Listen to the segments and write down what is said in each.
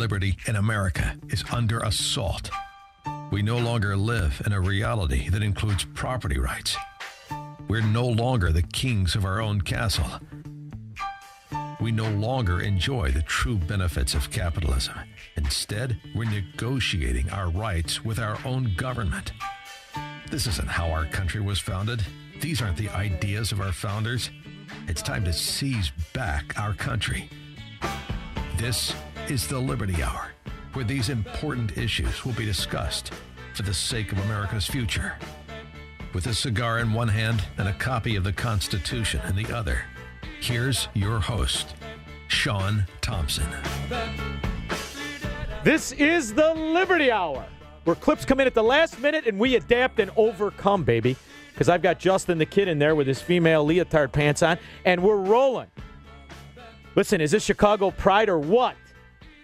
liberty in America is under assault. We no longer live in a reality that includes property rights. We're no longer the kings of our own castle. We no longer enjoy the true benefits of capitalism. Instead, we're negotiating our rights with our own government. This isn't how our country was founded. These aren't the ideas of our founders. It's time to seize back our country. This is the Liberty Hour, where these important issues will be discussed for the sake of America's future. With a cigar in one hand and a copy of the Constitution in the other, here's your host, Sean Thompson. This is the Liberty Hour, where clips come in at the last minute and we adapt and overcome, baby. Because I've got Justin the Kid in there with his female leotard pants on, and we're rolling. Listen, is this Chicago pride or what?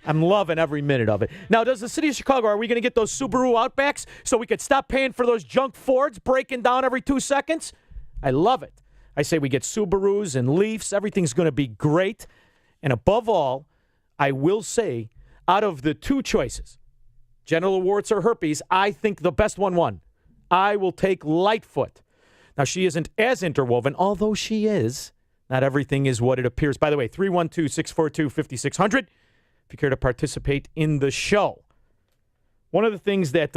I'm loving every minute of it. Now, does the city of Chicago, are we going to get those Subaru Outbacks so we could stop paying for those junk Fords breaking down every 2 seconds? I love it. I say we get Subarus and Leafs. Everything's going to be great. And above all, I will say, out of the two choices, genital warts or herpes, I think the best one won. I will take Lightfoot. Now, she isn't as interwoven, although she is. Not everything is what it appears. By the way, 312-642-5600 if you care to participate in the show. One of the things that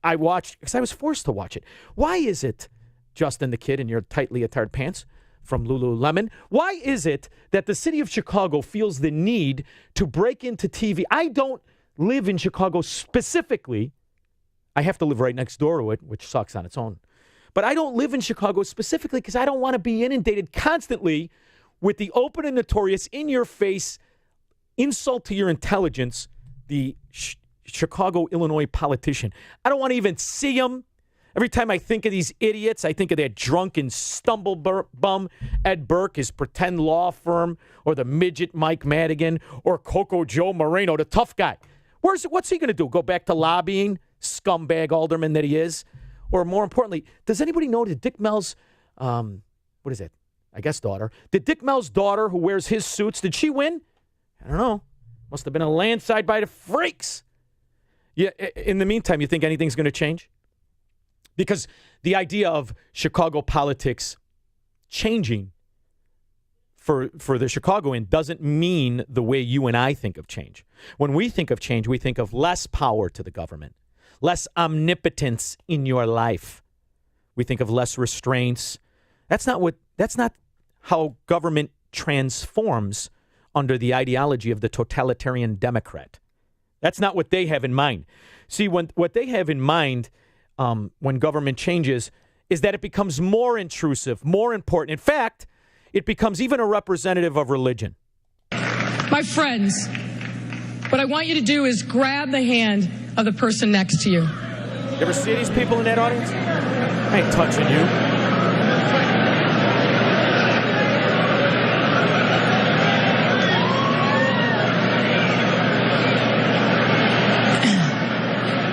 I watched, because I was forced to watch it. Why is it, Justin the Kid in your tight leotard pants from Lululemon, why is it that the city of Chicago feels the need to break into TV? I don't live in Chicago specifically. I have to live right next door to it, which sucks on its own. But I don't live in Chicago specifically because I don't want to be inundated constantly with the open and notorious, in-your-face insult to your intelligence, the Chicago, Illinois politician. I don't want to even see him. Every time I think of these idiots, I think of that drunken stumble bum Ed Burke, his pretend law firm, or the midget Mike Madigan, or Coco Joe Moreno, the tough guy. What's he going to do? Go back to lobbying? Scumbag alderman that he is? Or more importantly, does anybody know that Dick Mel's, daughter? Did Dick Mel's daughter, who wears his suits, did she win? I don't know. Must have been a landslide by the freaks. Yeah. In the meantime, you think anything's going to change? Because the idea of Chicago politics changing for the Chicagoan doesn't mean the way you and I think of change. When we think of change, we think of less power to the government, less omnipotence in your life. We think of less restraints. That's not how government transforms under the ideology of the totalitarian Democrat. That's not what they have in mind. See, what they have in mind when government changes is that it becomes more intrusive, more important. In fact, it becomes even a representative of religion. My friends, what I want you to do is grab the hand of the person next to you. You ever see these people in that audience? I ain't touching you.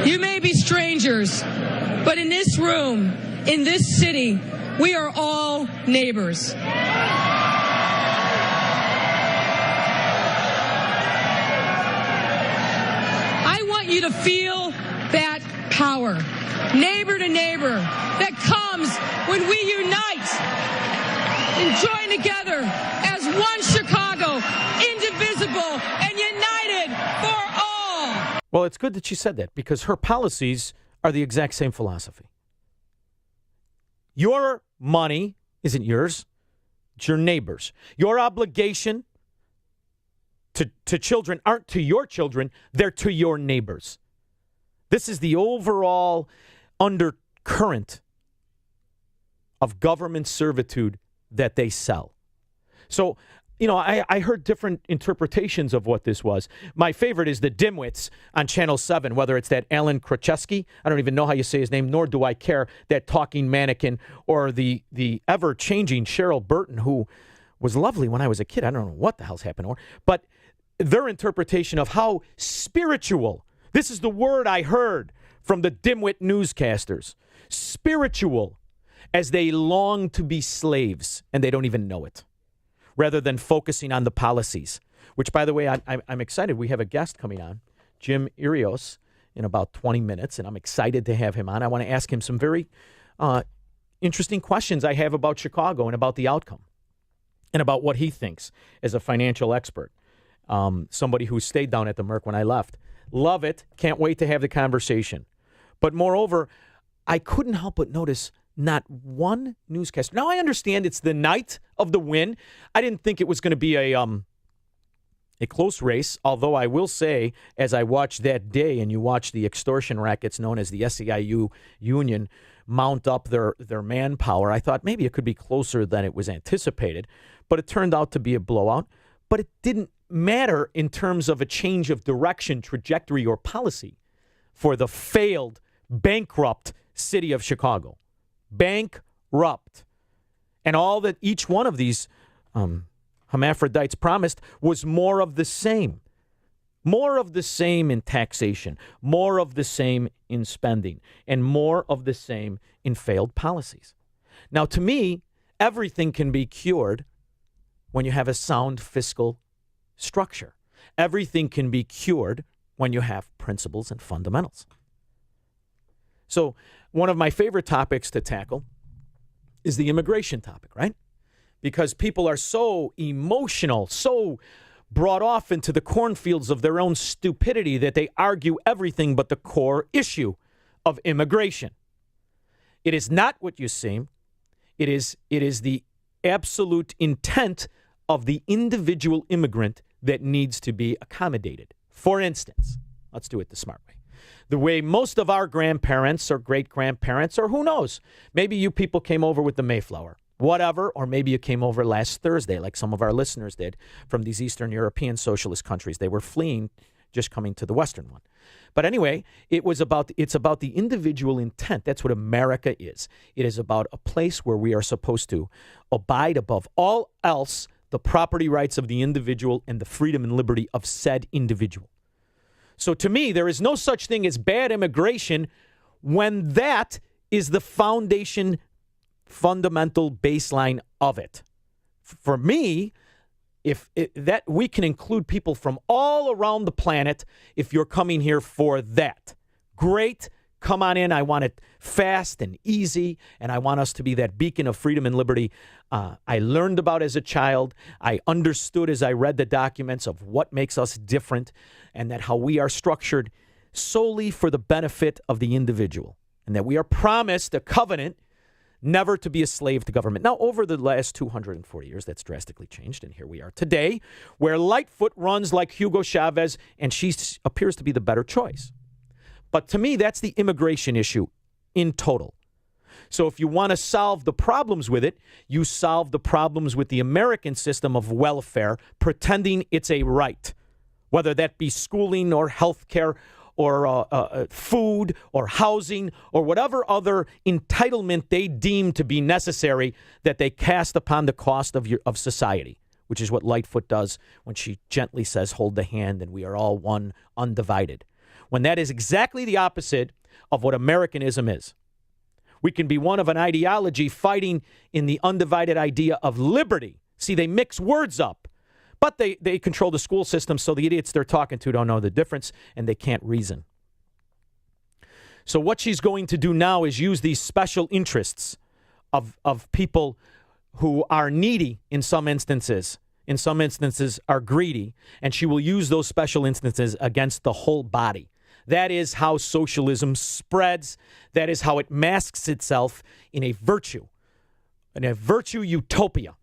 You may be strangers, but in this room, in this city, we are all neighbors. I want you to feel that power, neighbor to neighbor, that comes when we unite and join together as one Chicago, indivisible and united for all. Well, it's good that she said that because her policies are the exact same philosophy. Your money isn't yours. It's your neighbor's. Your obligation to children aren't to your children. They're to your neighbors. This is the overall undercurrent of government servitude that they sell. So, I heard different interpretations of what this was. My favorite is the dimwits on Channel 7, whether it's that Alan Kraczewski, I don't even know how you say his name, nor do I care, that talking mannequin, or the ever-changing Cheryl Burton, who was lovely when I was a kid. I don't know what the hell's happened to her. But their interpretation of how spiritual, this is the word I heard from the dimwit newscasters, spiritual, as they long to be slaves, and they don't even know it, rather than focusing on the policies, which, by the way, I'm excited. We have a guest coming on Jim Irios in about 20 minutes, and I'm excited to have him on. I want to ask him some very interesting questions I have about Chicago and about the outcome and about what he thinks as a financial expert, somebody who stayed down at the Merc when I left. Love it. Can't wait to have the conversation. But moreover, I couldn't help but notice not one newscaster. Now, I understand it's the night of the win. I didn't think it was going to be a close race, although I will say, as I watched that day and you watch the extortion rackets known as the SEIU union mount up their manpower, I thought maybe it could be closer than it was anticipated. But it turned out to be a blowout. But it didn't matter in terms of a change of direction, trajectory, or policy for the failed, bankrupt city of Chicago. Bankrupt. And all that each one of these hermaphrodites promised was more of the same. More of the same in taxation, more of the same in spending, and more of the same in failed policies. Now, to me, everything can be cured when you have a sound fiscal structure. Everything can be cured when you have principles and fundamentals. So one of my favorite topics to tackle is the immigration topic, right? Because people are so emotional, so brought off into the cornfields of their own stupidity that they argue everything but the core issue of immigration. It is not what you seem. It is the absolute intent of the individual immigrant that needs to be accommodated. For instance, let's do it the smart way. The way most of our grandparents or great-grandparents, or who knows, maybe you people came over with the Mayflower, whatever, or maybe you came over last Thursday like some of our listeners did from these Eastern European socialist countries. They were fleeing, just coming to the Western one. But anyway, it's about the individual intent. That's what America is. It is about a place where we are supposed to abide above all else the property rights of the individual and the freedom and liberty of said individual. So to me, there is no such thing as bad immigration when that is the foundation, fundamental baseline of it. For me, that we can include people from all around the planet if you're coming here for that. Great. Come on in. I want it fast and easy, and I want us to be that beacon of freedom and liberty I learned about as a child. I understood as I read the documents of what makes us different, and that how we are structured solely for the benefit of the individual, and that we are promised a covenant never to be a slave to government. Now, over the last 240 years, that's drastically changed, and here we are today, where Lightfoot runs like Hugo Chavez, and she appears to be the better choice. But to me, that's the immigration issue in total. So if you want to solve the problems with it, you solve the problems with the American system of welfare, pretending it's a right, whether that be schooling or health care or food or housing or whatever other entitlement they deem to be necessary that they cast upon the cost of society, which is what Lightfoot does when she gently says, hold the hand and we are all one, undivided. When that is exactly the opposite of what Americanism is. We can be one of an ideology fighting in the undivided idea of liberty. See, they mix words up, but they control the school system, so the idiots they're talking to don't know the difference, and they can't reason. So what she's going to do now is use these special interests of people who are needy in some instances are greedy, and she will use those special instances against the whole body. That is how socialism spreads. That is how it masks itself in a virtue utopia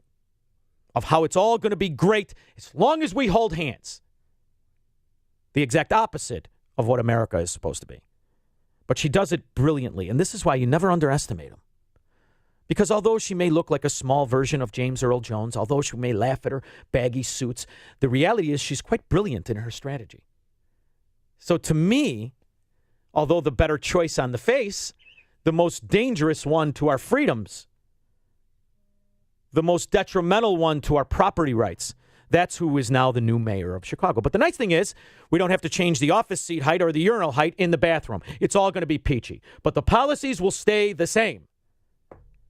of how it's all going to be great as long as we hold hands. The exact opposite of what America is supposed to be. But she does it brilliantly, and this is why you never underestimate them. Because although she may look like a small version of James Earl Jones, although she may laugh at her baggy suits, the reality is she's quite brilliant in her strategy. So to me, although the better choice on the face, the most dangerous one to our freedoms, the most detrimental one to our property rights, that's who is now the new mayor of Chicago. But the nice thing is, we don't have to change the office seat height or the urinal height in the bathroom. It's all going to be peachy. But the policies will stay the same.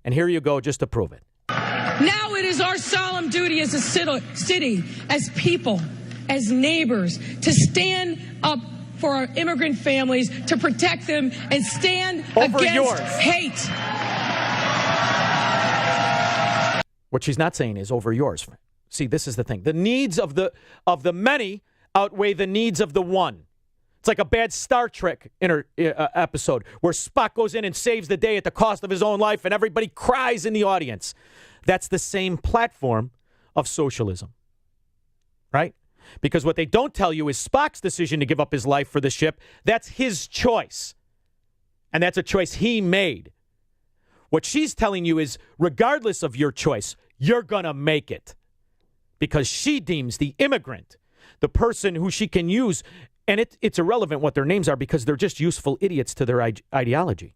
And here you go, just to prove it. Now it is our solemn duty as a city, as people, as neighbors, to stand up for our immigrant families, to protect them, and stand Over against yours. hate. What she's not saying is over yours. See, this is the thing. The needs of the many outweigh the needs of the one. It's like a bad Star Trek episode where Spock goes in and saves the day at the cost of his own life and everybody cries in the audience. That's the same platform of socialism, right? Because what they don't tell you is Spock's decision to give up his life for the ship. That's his choice. And that's a choice he made. What she's telling you is, regardless of your choice, you're going to make it. Because she deems the immigrant, the person who she can use, and it's irrelevant what their names are because they're just useful idiots to their ideology.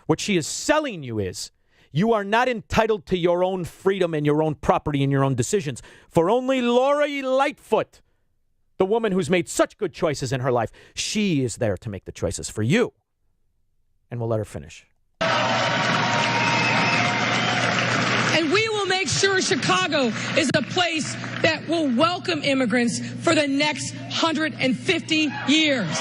What she is selling you is, you are not entitled to your own freedom and your own property and your own decisions. For only Lori Lightfoot, the woman who's made such good choices in her life, she is there to make the choices for you. And we'll let her finish. And we will make sure Chicago is a place that will welcome immigrants for the next 150 years.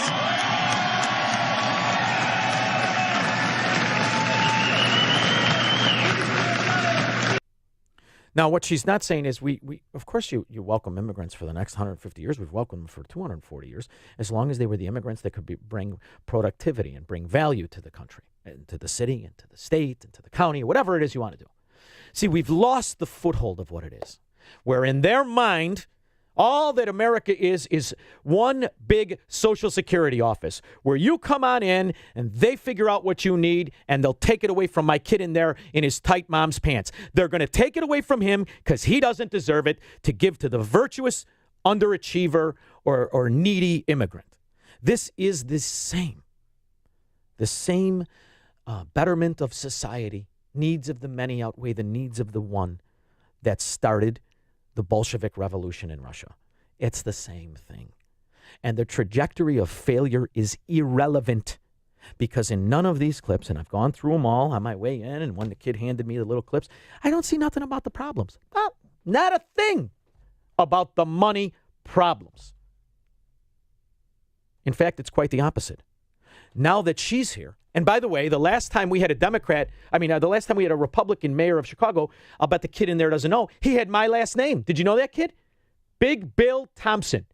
Now, what she's not saying is we of course, you welcome immigrants for the next 150 years. We've welcomed them for 240 years, as long as they were the immigrants that could bring productivity and bring value to the country and to the city and to the state and to the county, whatever it is you want to do. See, we've lost the foothold of what it is, where in their mind, all that America is one big Social Security office where you come on in and they figure out what you need and they'll take it away from my kid in there in his tight mom's pants. They're going to take it away from him because he doesn't deserve it to give to the virtuous underachiever or needy immigrant. This is the same betterment of society. Needs of the many outweigh the needs of the one that started the Bolshevik Revolution in Russia. It's the same thing. And the trajectory of failure is irrelevant because in none of these clips, and I've gone through them all on my way in, and when the kid handed me the little clips, I don't see nothing about the problems. Not a thing about the money problems. In fact, it's quite the opposite. Now that she's here, and by the way, the last time we had the last time we had a Republican mayor of Chicago, I'll bet the kid in there doesn't know, he had my last name. Did you know that, kid? Big Bill Thompson,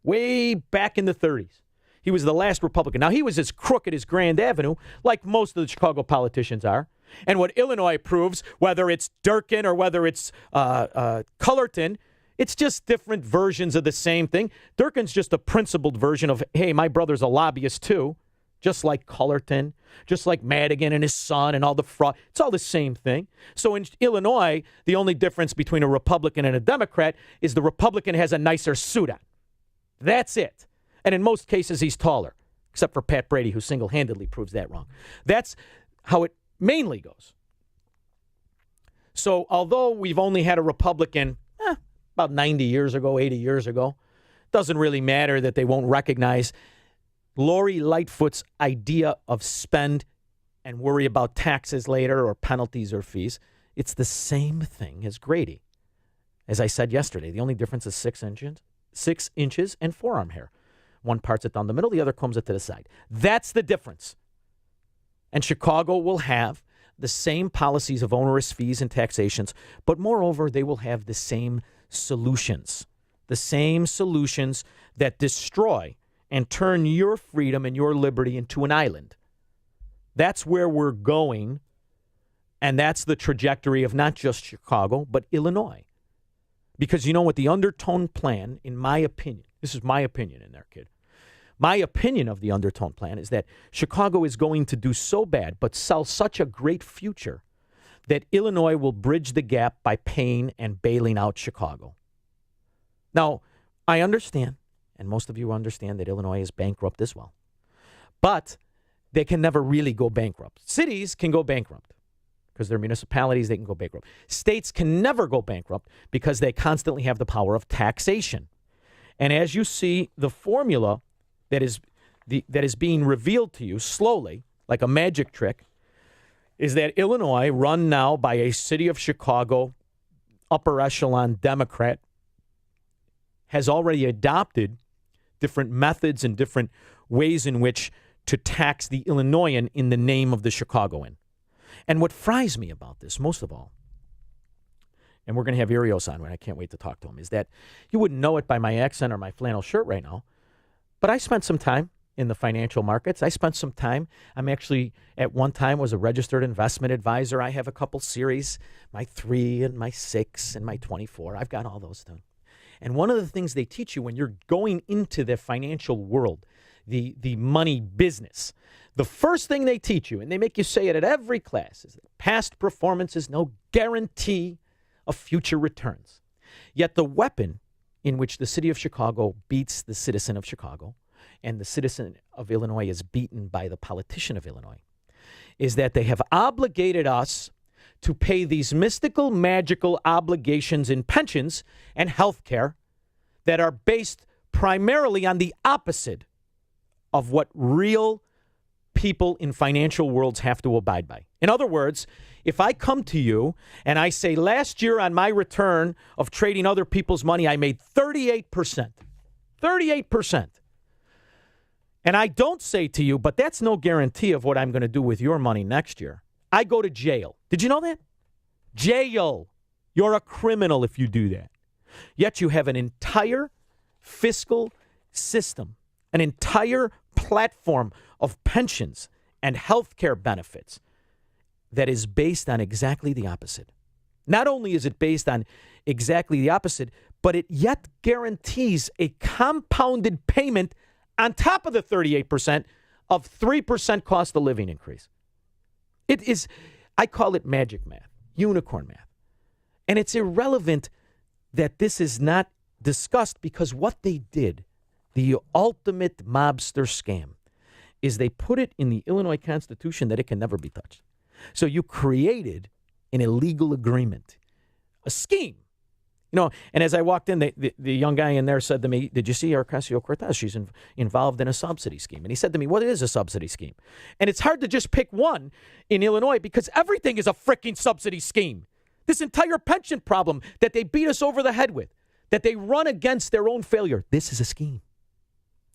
way back in the 30s. He was the last Republican. Now, he was as crooked as Grand Avenue, like most of the Chicago politicians are. And what Illinois proves, whether it's Durkin or whether it's Cullerton, it's just different versions of the same thing. Durkin's just a principled version of, hey, my brother's a lobbyist too. Just like Cullerton, just like Madigan and his son and all the fraud. It's all the same thing. So in Illinois, the only difference between a Republican and a Democrat is the Republican has a nicer suit on. That's it. And in most cases, he's taller, except for Pat Brady, who single-handedly proves that wrong. That's how it mainly goes. So although we've only had a Republican about 90 years ago, 80 years ago, doesn't really matter that they won't recognize Lori Lightfoot's idea of spend and worry about taxes later or penalties or fees. It's the same thing as Grady. As I said yesterday, the only difference is 6 inches and forearm hair. One parts it down the middle, the other combs it to the side. That's the difference. And Chicago will have the same policies of onerous fees and taxations, but moreover, they will have the same solutions. The same solutions that destroy and turn your freedom and your liberty into an island. That's where we're going, and that's the trajectory of not just Chicago, but Illinois. Because you know what? The undertone plan, in my opinion, this is my opinion in there, kid. My opinion of the undertone plan is that Chicago is going to do so bad, but sell such a great future, that Illinois will bridge the gap by paying and bailing out Chicago. Now, I understand, and most of you understand that Illinois is bankrupt as well. But they can never really go bankrupt. Cities can go bankrupt because they're municipalities, they can go bankrupt. States can never go bankrupt because they constantly have the power of taxation. And as you see, the formula that is being revealed to you slowly, like a magic trick, is that Illinois, run now by a city of Chicago upper echelon Democrat, has already adopted different methods and different ways in which to tax the Illinoisan in the name of the Chicagoan. And what fries me about this, most of all, and we're going to have Irios on, and I can't wait to talk to him, is that you wouldn't know it by my accent or my flannel shirt right now, but I spent some time in the financial markets. I spent some time. I'm actually, at one time, was a registered investment advisor. I have a couple series, my 3 and my 6 and my 24. I've got all those done. And one of the things they teach you when you're going into the financial world, the money business, the first thing they teach you, and they make you say it at every class, is that past performance is no guarantee of future returns. Yet the weapon in which the city of Chicago beats the citizen of Chicago, and the citizen of Illinois is beaten by the politician of Illinois, is that they have obligated us to pay these mystical, magical obligations in pensions and health care that are based primarily on the opposite of what real people in financial worlds have to abide by. In other words, if I come to you and I say, last year on my return of trading other people's money, I made 38%. 38%. And I don't say to you, but that's no guarantee of what I'm going to do with your money next year. I go to jail. Did you know that? Jail. You're a criminal if you do that. Yet you have an entire fiscal system, an entire platform of pensions and health care benefits that is based on exactly the opposite. Not only is it based on exactly the opposite, but it yet guarantees a compounded payment on top of the 38% of 3% cost of living increase. It is, I call it magic math, unicorn math. And it's irrelevant that this is not discussed because what they did, the ultimate mobster scam, is they put it in the Illinois Constitution that it can never be touched. So you created an illegal agreement, a scheme. You know, and as I walked in, the young guy in there said to me, did you see Ocasio-Cortez? She's involved in a subsidy scheme. And he said to me, what is a subsidy scheme? And it's hard to just pick one in Illinois because everything is a freaking subsidy scheme. This entire pension problem that they beat us over the head with, that they run against their own failure, this is a scheme.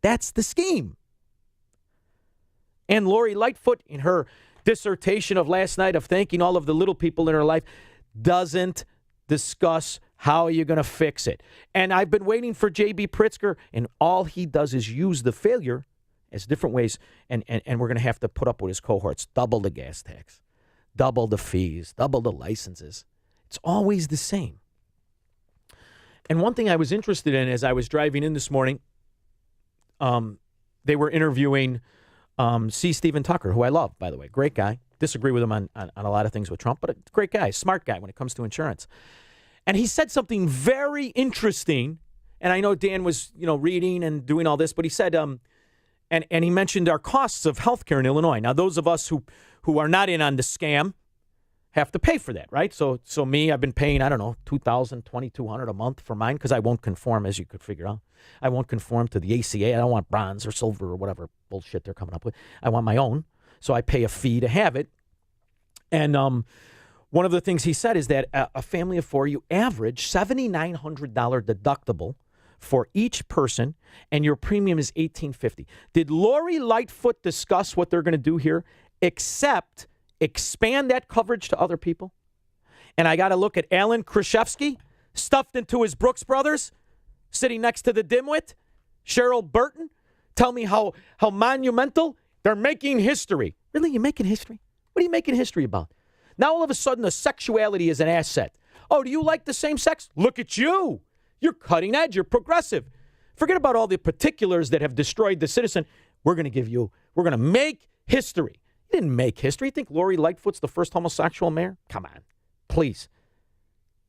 That's the scheme. And Lori Lightfoot, in her dissertation of last night of thanking all of the little people in her life, doesn't discuss how are you going to fix it. And I've been waiting for J.B. Pritzker, and all he does is use the failure as different ways, and we're going to have to put up with his cohorts. Double the gas tax, double the fees, double the licenses. It's always the same. And one thing I was interested in as I was driving in this morning, they were interviewing C. Stephen Tucker, who I love, by the way. Great guy. Disagree with him on a lot of things with Trump, but a great guy, smart guy when it comes to insurance. And he said something very interesting, and I know Dan was, reading and doing all this, but he said, and he mentioned our costs of healthcare in Illinois. Now, those of us who are not in on the scam have to pay for that, right? So me, I've been paying, I don't know, $2,000, $2,200 a month for mine because I won't conform, as you could figure out. I won't conform to the ACA. I don't want bronze or silver or whatever bullshit they're coming up with. I want my own, so I pay a fee to have it. And one of the things he said is that a family of 4, you average $7,900 deductible for each person, and your premium is $1,850. Did Lori Lightfoot discuss what they're going to do here, except expand that coverage to other people? And I got to look at Alan Krzyzewski, stuffed into his Brooks Brothers, sitting next to the dimwit, Cheryl Burton, tell me how monumental. They're making history. Really, you're making history? What are you making history about? Now all of a sudden, the sexuality is an asset. Oh, do you like the same sex? Look at you. You're cutting edge. You're progressive. Forget about all the particulars that have destroyed the citizen. We're going to make history. You didn't make history. You think Lori Lightfoot's the first homosexual mayor? Come on, please.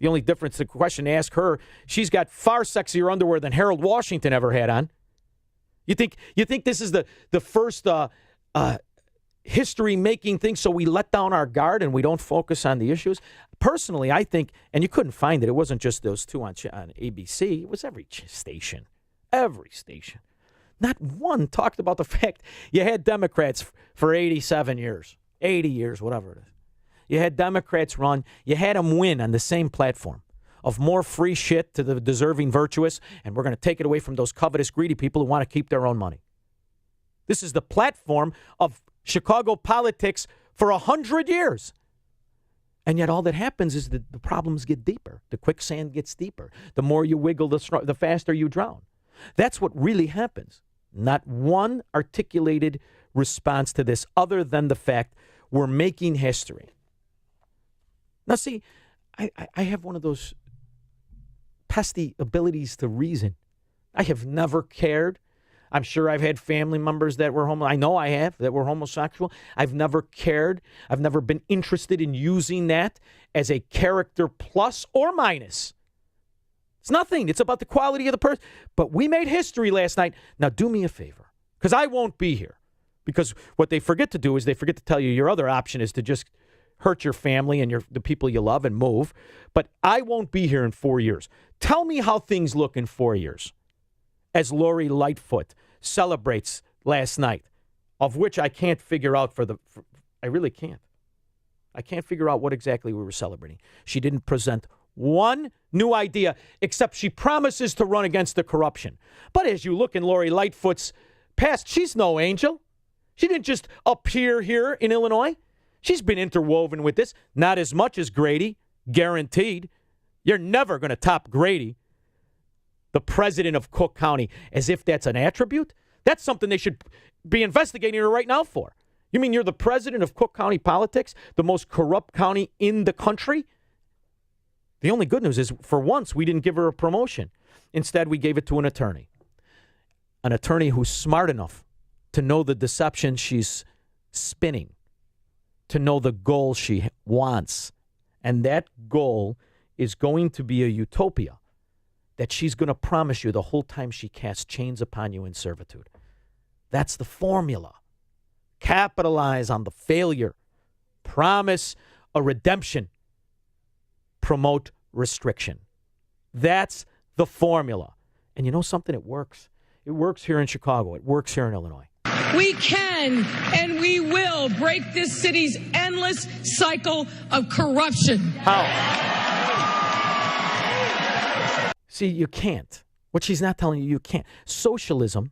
The only difference, the question to ask her, she's got far sexier underwear than Harold Washington ever had on. You think this is the first history-making thing, so we let down our guard and we don't focus on the issues? Personally, I think, and you couldn't find it, it wasn't just those two on ABC, it was every station. Every station. Not one talked about the fact you had Democrats for 87 years, 80 years, whatever it is. You had Democrats run, you had them win on the same platform. of more free shit to the deserving virtuous, and we're going to take it away from those covetous, greedy people who want to keep their own money. This is the platform of Chicago politics for 100 years. And yet all that happens is that the problems get deeper. The quicksand gets deeper. The more you wiggle, the faster you drown. That's what really happens. Not one articulated response to this other than the fact we're making history. Now, see, I have one of those pesky abilities to reason. I have never cared. I'm sure I've had family members that were I know I have, that were homosexual. I've never cared. I've never been interested in using that as a character plus or minus. It's nothing. It's about the quality of the person. But we made history last night. Now do me a favor, because I won't be here. Because what they forget to do is they forget to tell you your other option is to just hurt your family and the people you love and move. But I won't be here in 4 years. Tell me how things look in 4 years as Lori Lightfoot celebrates last night, of which I can't figure out I really can't. I can't figure out what exactly we were celebrating. She didn't present one new idea, except she promises to run against the corruption. But as you look in Lori Lightfoot's past, she's no angel. She didn't just appear here in Illinois. She's been interwoven with this. Not as much as Grady, guaranteed. You're never going to top Grady, the president of Cook County, as if that's an attribute. That's something they should be investigating her right now for. You mean you're the president of Cook County politics, the most corrupt county in the country? The only good news is, for once, we didn't give her a promotion. Instead, we gave it to an attorney who's smart enough to know the deception she's spinning, to know the goal she wants. And that goal is going to be a utopia that she's going to promise you the whole time she casts chains upon you in servitude. That's the formula. Capitalize on the failure. Promise a redemption. Promote restriction. That's the formula. And you know something? It works. It works here in Chicago. It works here in Illinois. We can and we will break this city's endless cycle of corruption. How? See, you can't. What she's not telling you can't. Socialism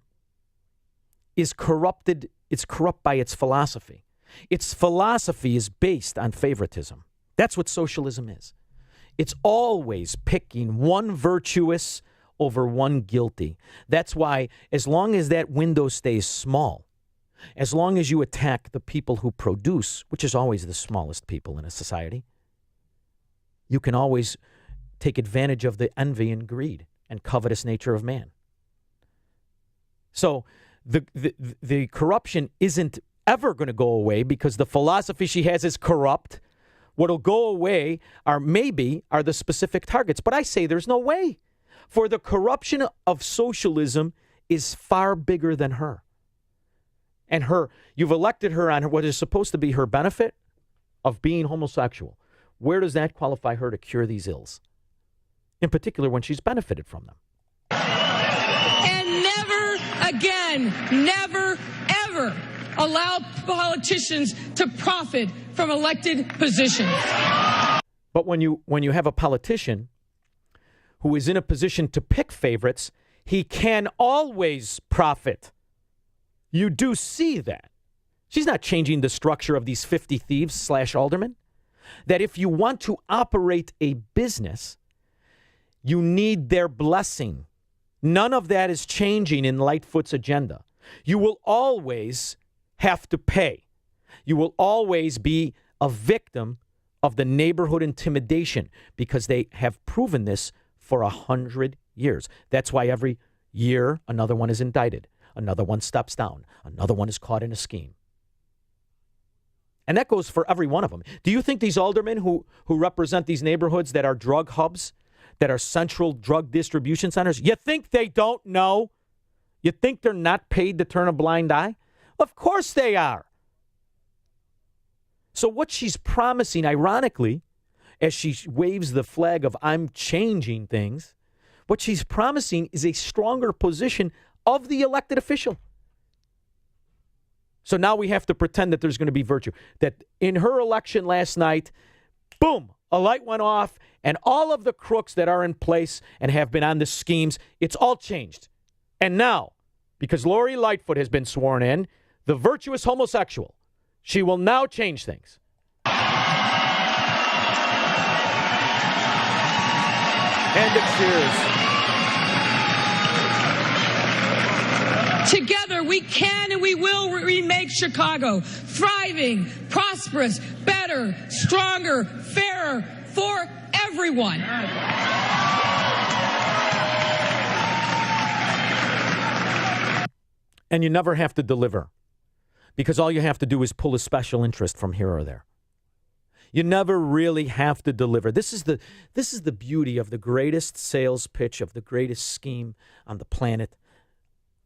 is corrupted. It's corrupt by its philosophy. Its philosophy is based on favoritism. That's what socialism is. It's always picking one virtuous over one guilty. That's why, as long as that window stays small, as long as you attack the people who produce, which is always the smallest people in a society, you can always take advantage of the envy and greed and covetous nature of man. So the corruption isn't ever going to go away because the philosophy she has is corrupt. What'll go away are the specific targets. But I say there's no way. For the corruption of socialism is far bigger than her. And you've elected her on what is supposed to be her benefit of being homosexual. Where does that qualify her to cure these ills? In particular, when she's benefited from them. And never again, never, ever allow politicians to profit from elected positions. But when you have a politician who is in a position to pick favorites, he can always profit. You do see that. She's not changing the structure of these 50 thieves / aldermen. That if you want to operate a business, you need their blessing. None of that is changing in Lightfoot's agenda. You will always have to pay. You will always be a victim of the neighborhood intimidation because they have proven this for 100 years. That's why every year another one is indicted. Another one steps down. Another one is caught in a scheme. And that goes for every one of them. Do you think these aldermen who represent these neighborhoods that are drug hubs, that are central drug distribution centers, you think they don't know? You think they're not paid to turn a blind eye? Of course they are. So what she's promising, ironically, as she waves the flag of I'm changing things, what she's promising is a stronger position of the elected official. So now we have to pretend that there's going to be virtue. That in her election last night, boom, a light went off, and all of the crooks that are in place and have been on the schemes, it's all changed. And now, because Lori Lightfoot has been sworn in, the virtuous homosexual, she will now change things. And the cheers. Together, we can and we will remake Chicago thriving, prosperous, better, stronger, fairer for everyone. And you never have to deliver, because all you have to do is pull a special interest from here or there. You never really have to deliver. This is the beauty of the greatest sales pitch of the greatest scheme on the planet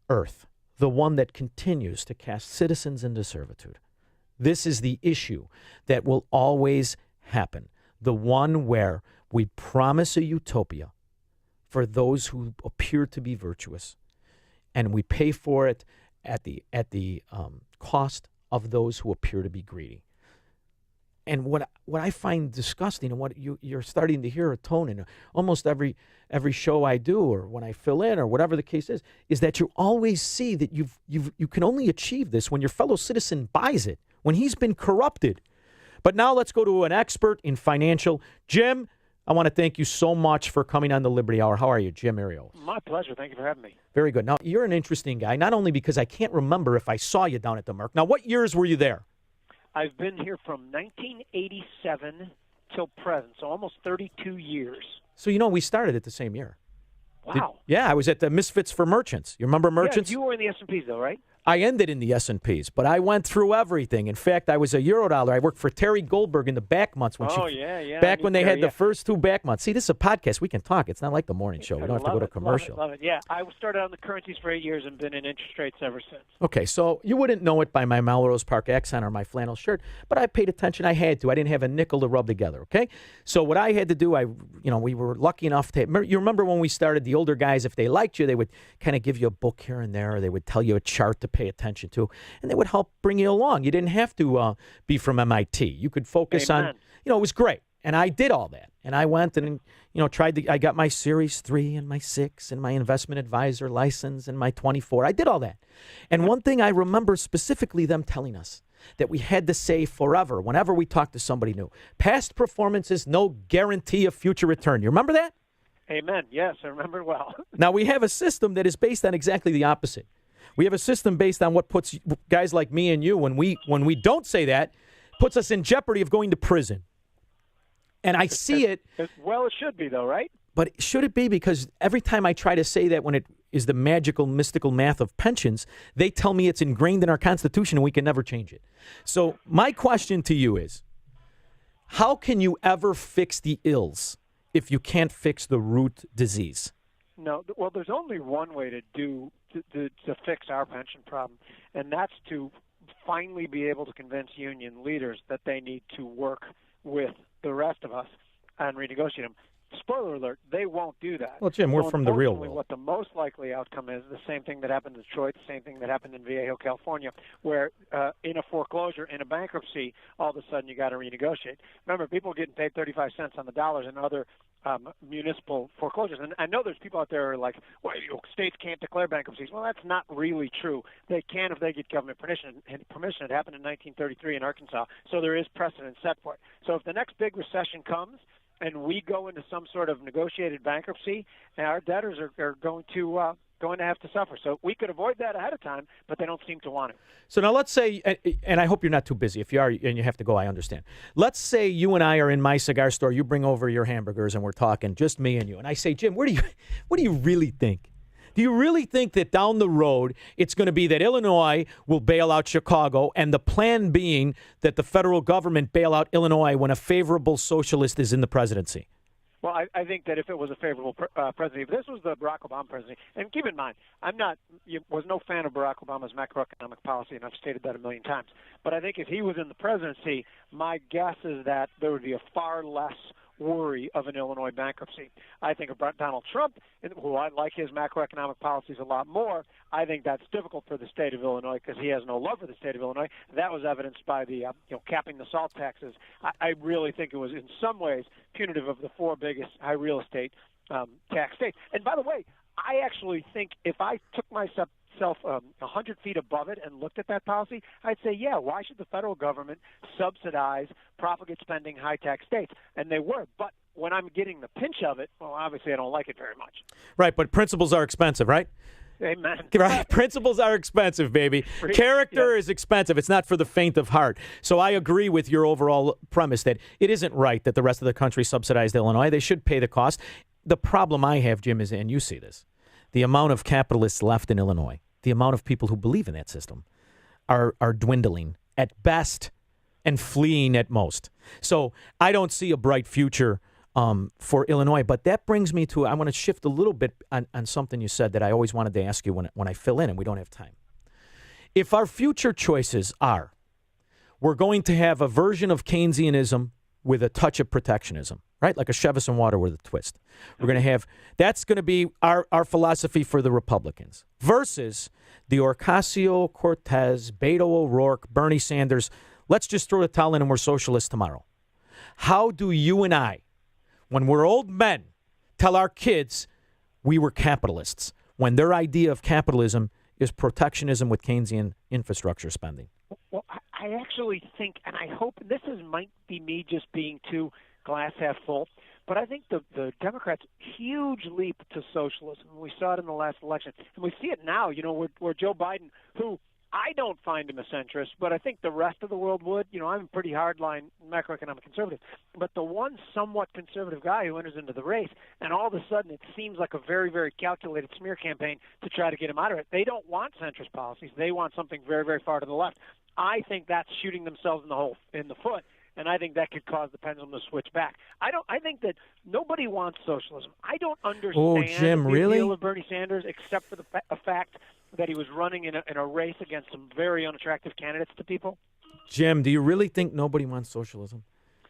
Earth, the one that continues to cast citizens into servitude. This is the issue that will always happen, the one where we promise a utopia for those who appear to be virtuous, and we pay for it at the cost of those who appear to be greedy. And what I find disgusting, and what you're starting to hear a tone in almost every show I do, or when I fill in, or whatever the case is that you always see that you can only achieve this when your fellow citizen buys it, when he's been corrupted. But now let's go to an expert in financial. Jim, I want to thank you so much for coming on the Liberty Hour. How are you, Jim Arios? My pleasure. Thank you for having me. Very good. Now, you're an interesting guy, not only because I can't remember if I saw you down at the Merc. Now, what years were you there? I've been here from 1987 till present, so almost 32 years. So, we started at the same year. Wow. I was at the Misfits for Merchants. You remember Merchants? Yeah, you were in the S&Ps, though, right? I ended in the S&Ps, but I went through everything. In fact, I was a Eurodollar. I worked for Terry Goldberg in the back months. Back when they had the first two back months. See, this is a podcast. We can talk. It's not like the morning show. We don't have to go to commercial. Love it. Yeah, I started on the currencies for 8 years and been in interest rates ever since. Okay, so you wouldn't know it by my Melrose Park accent or my flannel shirt, but I paid attention. I had to. I didn't have a nickel to rub together, okay? So what I had to do, we were lucky enough to, you remember when we started, the older guys, if they liked you, they would kind of give you a book here and there, or they would tell you a chart to pay attention to. And they would help bring you along. You didn't have to be from MIT. You could focus on, it was great. And I did all that. And I went and, I got my Series 3 and my 6 and my investment advisor license and my 24. I did all that. And one thing I remember specifically them telling us that we had to say forever, whenever we talked to somebody new, past performance is no guarantee of future return. You remember that? Amen. Yes, I remember it well. Now, we have a system that is based on exactly the opposite. We have a system based on what puts guys like me and you, when we don't say that, puts us in jeopardy of going to prison. And I see it. Well, it should be, though, right? But should it be? Because every time I try to say that when it is the magical, mystical math of pensions, they tell me it's ingrained in our Constitution and we can never change it. So my question to you is, how can you ever fix the ills if you can't fix the root disease? No, well, there's only one way to fix our pension problem, and that's to finally be able to convince union leaders that they need to work with the rest of us and renegotiate them. Spoiler alert, they won't do that. Well, Jim, we're from the real world. What the most likely outcome is the same thing that happened in Detroit, the same thing that happened in Vallejo, California, where in a foreclosure, in a bankruptcy, all of a sudden you got to renegotiate. Remember, people are getting paid 35 cents on the dollars in other municipal foreclosures. And I know there's people out there who are like, well, states can't declare bankruptcies. Well, that's not really true. They can if they get government permission. It happened in 1933 in Arkansas, so there is precedent set for it. So if the next big recession comes, and we go into some sort of negotiated bankruptcy, and our debtors are going to have to suffer. So we could avoid that ahead of time, but they don't seem to want to. So now let's say, and I hope you're not too busy. If you are and you have to go, I understand. Let's say you and I are in my cigar store. You bring over your hamburgers, and we're talking, just me and you. And I say, Jim, what do you really think? Do you really think that down the road it's going to be that Illinois will bail out Chicago, and the plan being that the federal government bail out Illinois when a favorable socialist is in the presidency? Well, I think that if it was a favorable presidency, if this was the Barack Obama presidency, and keep in mind, was no fan of Barack Obama's macroeconomic policy, and I've stated that a million times. But I think if he was in the presidency, my guess is that there would be a far less worry of an Illinois bankruptcy. I think about Donald Trump, who I like his macroeconomic policies a lot more. I think that's difficult for the state of Illinois because he has no love for the state of Illinois. That was evidenced by the capping the salt taxes. I really think it was in some ways punitive of the four biggest high real estate tax states. And by the way, I actually think if I took myself 100 feet above it and looked at that policy, I'd say, yeah, why should the federal government subsidize profligate spending high-tax states? And they were. But when I'm getting the pinch of it, well, obviously I don't like it very much. Right, but principles are expensive, right? Amen. Right, principles are expensive, baby. Character is expensive. It's not for the faint of heart. So I agree with your overall premise that it isn't right that the rest of the country subsidized Illinois. They should pay the cost. The problem I have, Jim, is, and you see this, the amount of capitalists left in Illinois, the amount of people who believe in that system are dwindling at best and fleeing at most. So I don't see a bright future for Illinois. But that brings me to, I want to shift a little bit on something you said that I always wanted to ask you when I fill in, and we don't have time. If our future choices are, we're going to have a version of Keynesianism with a touch of protectionism, right? Like a Chevison water with a twist. We're going to have, that's going to be our philosophy for the Republicans versus the Ocasio-Cortez, Beto O'Rourke, Bernie Sanders. Let's just throw the towel in and we're socialists tomorrow. How do you and I, when we're old men, tell our kids we were capitalists when their idea of capitalism is protectionism with Keynesian infrastructure spending? Well, I actually think, and I hope might be me just being too glass half full, but I think the Democrats' huge leap to socialism, we saw it in the last election, and we see it now, where Joe Biden, who I don't find him a centrist, but I think the rest of the world would. I'm a pretty hardline macroeconomic conservative. But the one somewhat conservative guy who enters into the race, and all of a sudden it seems like a very, very calculated smear campaign to try to get him out of it. They don't want centrist policies. They want something very, very far to the left. I think that's shooting themselves in the foot, and I think that could cause the pendulum to switch back. I think that nobody wants socialism. I don't understand Jim, the really? appeal of Bernie Sanders except for the fact that he was running in a race against some very unattractive candidates to people. Jim, do you really think nobody wants socialism?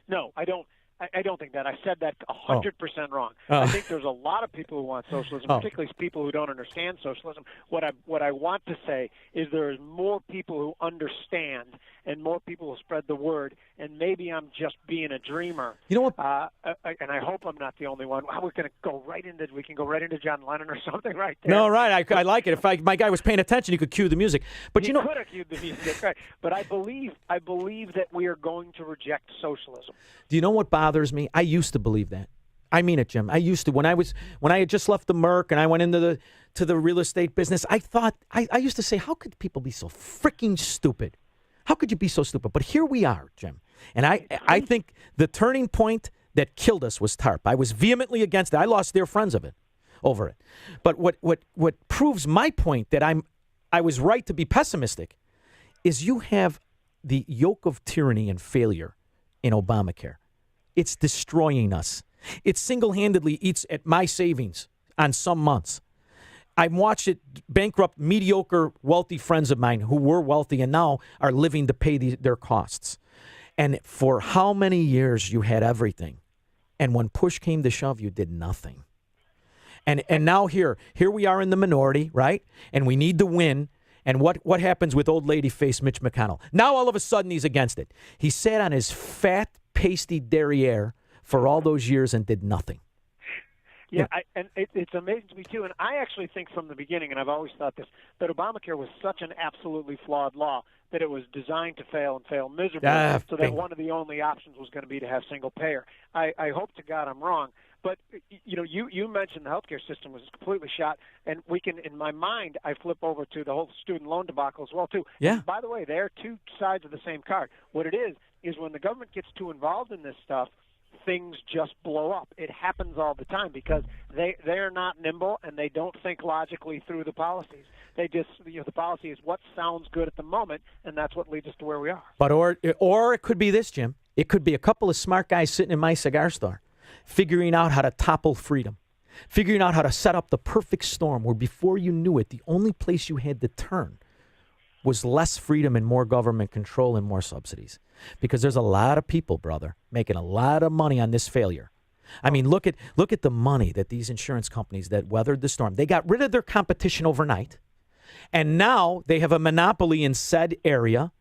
No, I don't. I don't think that. I said that 100% wrong. I think there's a lot of people who want socialism, particularly people who don't understand socialism. What I want to say is there's more people who understand and more people who spread the word, and maybe I'm just being a dreamer. You know what? And I hope I'm not the only one. We can go right into John Lennon or something right there. No, right. I like it. If my guy was paying attention, he could cue the music. But he could have cued the music, right? But I believe that we are going to reject socialism. Do you know what bothers me? I used to believe that. I mean it, Jim. I used to. When I had just left the Merck and I went into the real estate business, I thought I used to say, how could people be so freaking stupid? How could you be so stupid? But here we are, Jim. And I think the turning point that killed us was TARP. I was vehemently against it. I lost dear friends over it. But what proves my point that I was right to be pessimistic is you have the yoke of tyranny and failure in Obamacare. It's destroying us. It single-handedly eats at my savings on some months. I've watched it bankrupt mediocre, wealthy friends of mine who were wealthy and now are living to pay their costs. And for how many years you had everything, and when push came to shove, you did nothing. And now here we are in the minority, right? And we need to win. And what happens with old lady face Mitch McConnell? Now all of a sudden he's against it. He sat on his fat, pasty derriere for all those years and did nothing. Yeah, and it's amazing to me, too. And I actually think from the beginning, and I've always thought this, that Obamacare was such an absolutely flawed law that it was designed to fail and fail miserably, so that one of the only options was going to be to have single payer. I hope to God I'm wrong. But, you mentioned the healthcare system was completely shot, and we can, in my mind, I flip over to the whole student loan debacle as well, too. Yeah. And by the way, they're two sides of the same card. What it is when the government gets too involved in this stuff, things just blow up. It happens all the time because they're not nimble and they don't think logically through the policies. They just, the policy is what sounds good at the moment, and that's what leads us to where we are. But or it could be this, Jim. It could be a couple of smart guys sitting in my cigar store figuring out how to topple freedom, figuring out how to set up the perfect storm where before you knew it, the only place you had to turn was less freedom and more government control and more subsidies. Because there's a lot of people, brother, making a lot of money on this failure. I mean, look at the money that these insurance companies that weathered the storm. They got rid of their competition overnight, and now they have a monopoly in said area.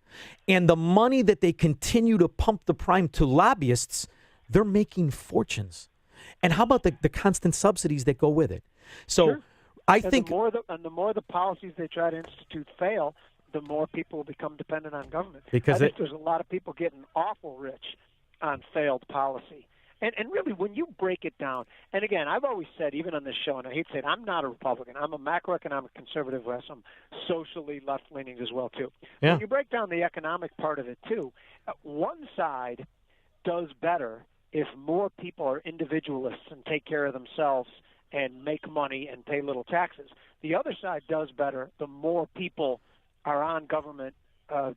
And the money that they continue to pump the prime to lobbyists, they're making fortunes. And how about the constant subsidies that go with it? So Sure. I And think the more the policies they try to institute fail, the more people will become dependent on government. Because I think there's a lot of people getting awful rich on failed policy. And really, when you break it down, and again, I've always said, even on this show, and I hate to say it, I'm not a Republican. I'm a macroeconomic conservative who has some socially left-leanings as well, too. Yeah. When you break down the economic part of it, too, one side does better if more people are individualists and take care of themselves and make money and pay little taxes. The other side does better the more people are on government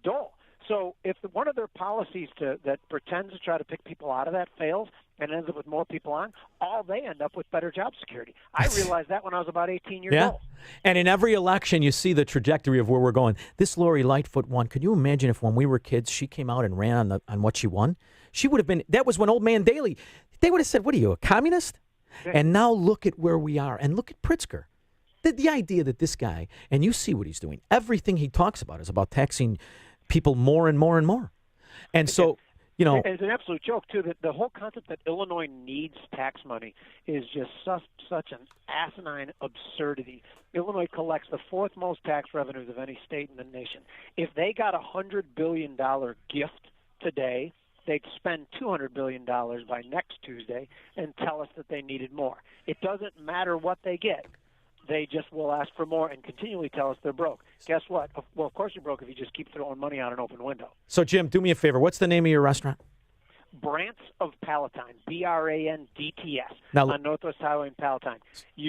dole. So if one of their policies that pretends to try to pick people out of that fails and ends up with more people on, all they end up with better job security. I realized that when I was about 18 years old. And in every election, you see the trajectory of where we're going. This Lori Lightfoot won. Could you imagine if when we were kids, she came out and ran on what she won? She would have been, that was when Old Man Daley, they would have said, what are you, a communist? Yeah. And now look at where we are. And look at Pritzker. The idea that this guy, and you see what he's doing, everything he talks about is about taxing people more and more and more. And so, you know. It's an absolute joke, too, that the whole concept that Illinois needs tax money is just such an asinine absurdity. Illinois collects the fourth most tax revenues of any state in the nation. If they got a $100 billion gift today, they'd spend $200 billion by next Tuesday and tell us that they needed more. It doesn't matter what they get. They just will ask for more and continually tell us they're broke. Guess what? Well, of course you're broke if you just keep throwing money out an open window. So, Jim, do me a favor. What's the name of your restaurant? Brandts of Palatine, Brandts, Now, on Northwest Highway in Palatine.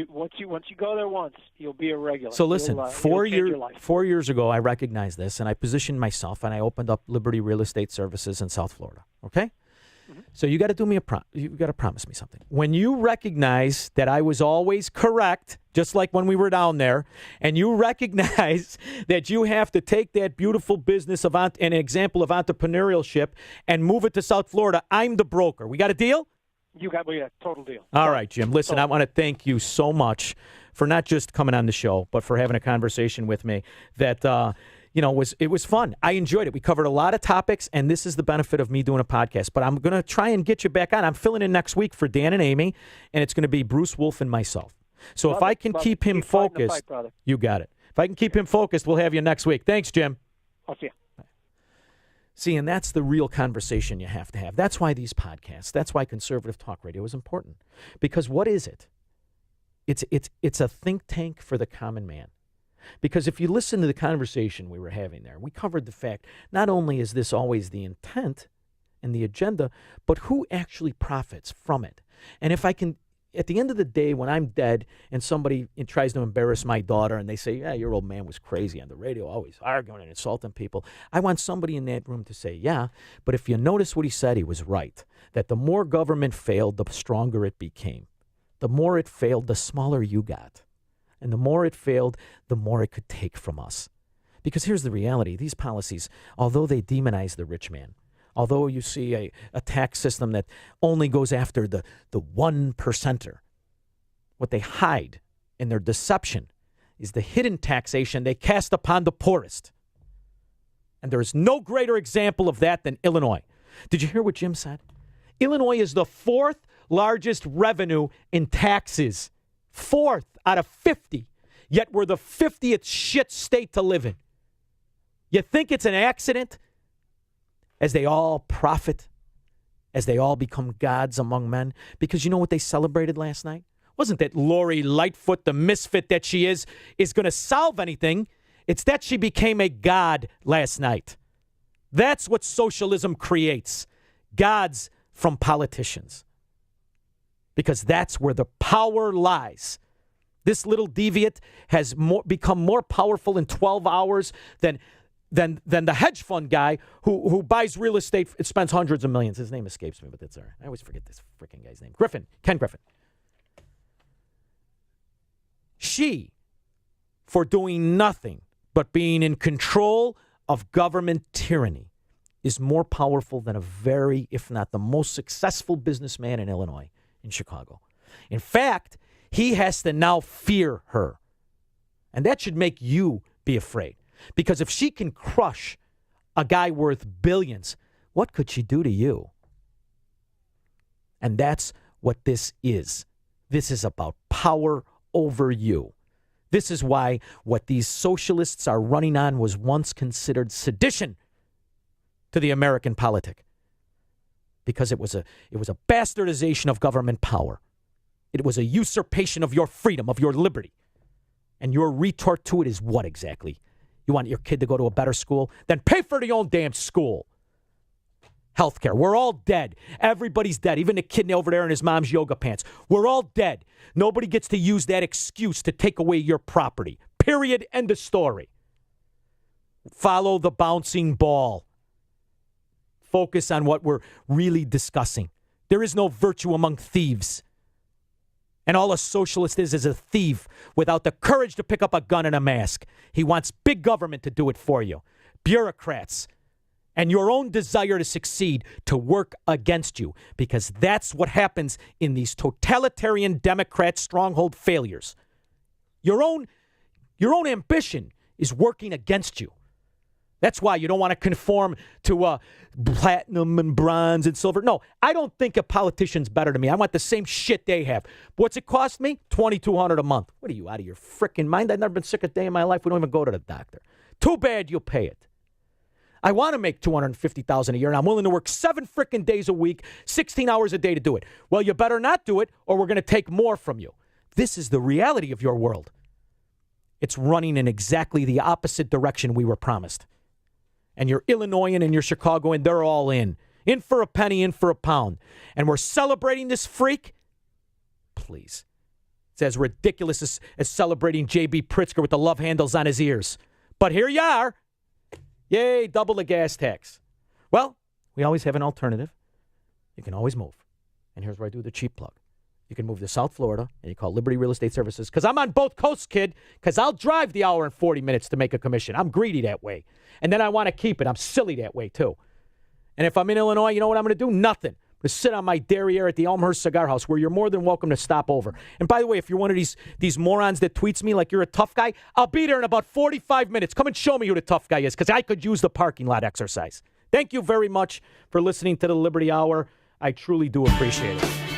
Once you go there once, you'll be a regular. So listen, You'll change your life. 4 years ago, I recognized this, and I positioned myself, and I opened up Liberty Real Estate Services in South Florida. Okay. So you got to do me you got to promise me something. When you recognize that I was always correct, just like when we were down there, and you recognize that you have to take that beautiful business of an example of entrepreneurship and move it to South Florida, I'm the broker. We got a deal? Total deal. All right, Jim. Listen, I want to thank you so much for not just coming on the show, but for having a conversation with me that it was fun. I enjoyed it. We covered a lot of topics, and this is the benefit of me doing a podcast. But I'm going to try and get you back on. I'm filling in next week for Dan and Amy, and it's going to be Bruce Wolf and myself. So if I can keep him focused, you got it. If I can keep him focused, we'll have you next week. Thanks, Jim. I'll see you. See, and that's the real conversation you have to have. That's why these podcasts, that's why conservative talk radio is important. Because what is it? It's a think tank for the common man. Because if you listen to the conversation we were having there, we covered the fact not only is this always the intent and the agenda, but who actually profits from it. And if I can, at the end of the day, when I'm dead and somebody tries to embarrass my daughter and they say, yeah, your old man was crazy on the radio, always arguing and insulting people, I want somebody in that room to say, yeah, but if you notice what he said, he was right, that the more government failed, the stronger it became. The more it failed, the smaller you got. And the more it failed, the more it could take from us. Because here's the reality. These policies, although they demonize the rich man, although you see a tax system that only goes after the 1%er, what they hide in their deception is the hidden taxation they cast upon the poorest. And there is no greater example of that than Illinois. Did you hear what Jim said? Illinois is the fourth largest revenue in taxes. Fourth out of 50, yet we're the 50th shit state to live in. You think it's an accident? As they all profit, as they all become gods among men? Because you know what they celebrated last night? Wasn't that Lori Lightfoot, the misfit that she is going to solve anything. It's that she became a god last night. That's what socialism creates. Gods from politicians. Because that's where the power lies. This little deviant has become more powerful in 12 hours than the hedge fund guy who buys real estate and spends hundreds of millions. His name escapes me, but that's all right. I always forget this freaking guy's name. Ken Griffin. She, for doing nothing but being in control of government tyranny, is more powerful than a very, if not the most successful businessman in Illinois. in Chicago. In fact, he has to now fear her. And that should make you be afraid. Because if she can crush a guy worth billions, what could she do to you? And that's what this is. This is about power over you. This is why what these socialists are running on was once considered sedition to the American politic. Because it was a bastardization of government power. It was a usurpation of your freedom, of your liberty. And your retort to it is what exactly? You want your kid to go to a better school? Then pay for your own damn school. Healthcare. We're all dead. Everybody's dead. Even the kid over there in his mom's yoga pants. We're all dead. Nobody gets to use that excuse to take away your property. Period. End of story. Follow the bouncing ball. Focus on what we're really discussing. There is no virtue among thieves. And all a socialist is a thief without the courage to pick up a gun and a mask. He wants big government to do it for you. Bureaucrats. And your own desire to succeed to work against you. Because that's what happens in these totalitarian Democrat stronghold failures. Your own ambition is working against you. That's why you don't want to conform to platinum and bronze and silver. No, I don't think a politician's better than me. I want the same shit they have. What's it cost me? $2,200 a month. What are you, out of your freaking mind? I've never been sick a day in my life. We don't even go to the doctor. Too bad you'll pay it. I want to make $250,000 a year, and I'm willing to work 7 freaking days a week, 16 hours a day to do it. Well, you better not do it, or we're going to take more from you. This is the reality of your world. It's running in exactly the opposite direction we were promised. And you're Illinoisan and you're Chicagoan, they're all in. In for a penny, in for a pound. And we're celebrating this freak? Please. It's as ridiculous as celebrating J.B. Pritzker with the love handles on his ears. But here you are. Yay, double the gas tax. Well, we always have an alternative. You can always move. And here's where I do the cheap plug. You can move to South Florida, and you call Liberty Real Estate Services. Because I'm on both coasts, kid. Because I'll drive the hour and 40 minutes to make a commission. I'm greedy that way. And then I want to keep it. I'm silly that way, too. And if I'm in Illinois, you know what I'm going to do? Nothing. I'm going to sit on my derriere at the Elmhurst Cigar House, where you're more than welcome to stop over. And by the way, if you're one of these morons that tweets me like you're a tough guy, I'll be there in about 45 minutes. Come and show me who the tough guy is, because I could use the parking lot exercise. Thank you very much for listening to the Liberty Hour. I truly do appreciate it.